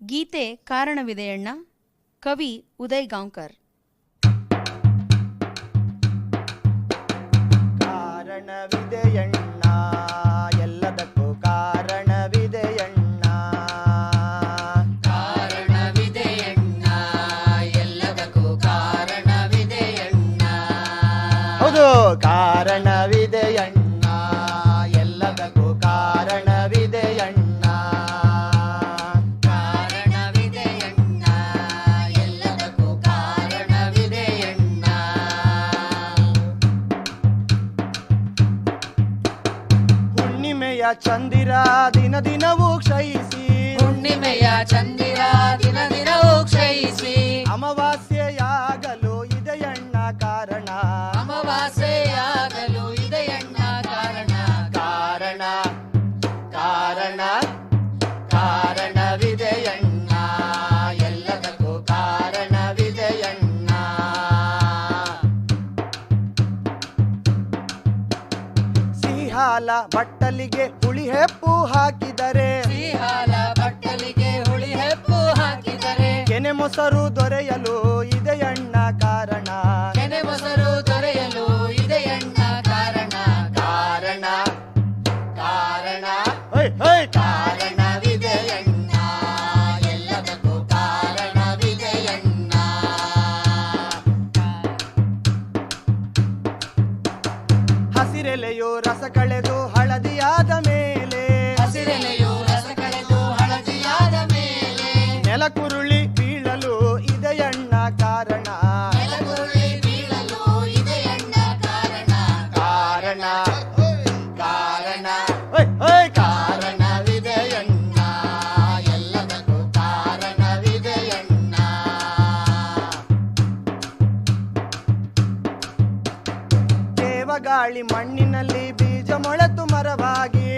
ಗೀತೆ ಕಾರಣವಿದೆಯಣ್ಣ. ಕವಿ ಉದಯ್ ಗಾಂವ್ಕರ್. ಕಾರಣವಿದೆಯಣ್ಣ, ಎಲ್ಲದಕ್ಕೂ ಕಾರಣವಿದೆಯಣ್ಣ. ಕಾರಣವಿದೆಯಣ್ಣ, ಎಲ್ಲದಕ್ಕೂ ಕಾರಣವಿದೆಯಣ್ಣ. ಹೌದು, ಕಾರಣವಿದೆಯಣ್ಣ, ಎಲ್ಲದಕ್ಕೂ ಕಾರಣವಿದೆಯಣ್ಣ. ಕಾರಣವಿದೆಯಣ್ಣ, ಎಲ್ಲದಕ್ಕೂ ಕಾರಣವಿದೆಯಣ್ಣ. ಹುಣ್ಣಿಮೆಯ ಚಂದಿರ ದಿನ ದಿನವೂ ಕ್ಷಯಿಸಿ, ಹುಣ್ಣಿಮೆಯ ಚಂದಿರ ದಿನ ದಿನವೂ ಕ್ಷಯಿಸಿ, ಅಮಾವಾಸ್ಯೆಯಾಗಲು ಇದೆಯಣ್ಣ ಕಾರಣ. ಅಮಾವಾಸ್ಯೆಯಾಗಲು ಇದೆಯಣ್ಣ ಕಾರಣ. ಕಾರಣ ಕಾರಣ ಕಾರಣವಿದೆಯಣ್ಣ, ಎಲ್ಲದಕ್ಕೂ ಕಾರಣವಿದೆಯಣ್ಣ. ಸಿಹಿಹಾಲ ಬಟ್ಟಲಿಗೆ ಹುಳಿ ಹೆಪ್ಪು ಹಾಕಿದರೆ, ಸಿಹಿಹಾಲ ಬಟ್ಟಲಿಗೆ ಹುಳಿ ಹೆಪ್ಪು ಹಾಕಿದರೆ, ಕೆನೆ ಮೊಸರು ದೊರೆಯಲು ಇದೆಯಣ್ಣ ಕಾರಣ. ಕೆನೆ ಮೊಸರು ದೊರೆಯಲು ಇದೆಯಣ್ಣ ಕಾರಣ. ಕಾರಣ ಕಾರಣ ಹೊಯ್ ಹೊಯ್ ಕಾರಣವಿದೆಯಣ್ಣ, ಎಲ್ಲದಕ್ಕೂ ಕಾರಣವಿದೆಯಣ್ಣ. ಹಸಿರೆಲೆಯು ರಸ ಕಳೆದು ಹಳದಿಯಾದ ಮೇಲೆ, ಹಸಿರೆಲೆಯು ರಸ ಕಳೆದು ಹಳದಿಯಾದ ಮೇಲೆ, ನೆಲಕುರುಳಿ ಬೀಳಲು ಇದೆಯಣ್ಣ ಕಾರಣ. ನೆಲಗುರುಳಿ ಬೀಳಲು ಇದೆಯಣ್ಣ ಕಾರಣ. ಕಾರಣ ಕಾರಣ ಹೊಯ್ ಹೊಯ್ ಕಾರಣವಿದೆಯಣ್ಣ, ಎಲ್ಲದಕ್ಕೂ ಕಾರಣವಿದೆಯಣ್ಣ. ದೇವಗಾಳಿ ಮಣ್ಣಿನಲ್ಲಿ ಬೀಜ ಮೊಳೆತು ಮರವಾಗಿ,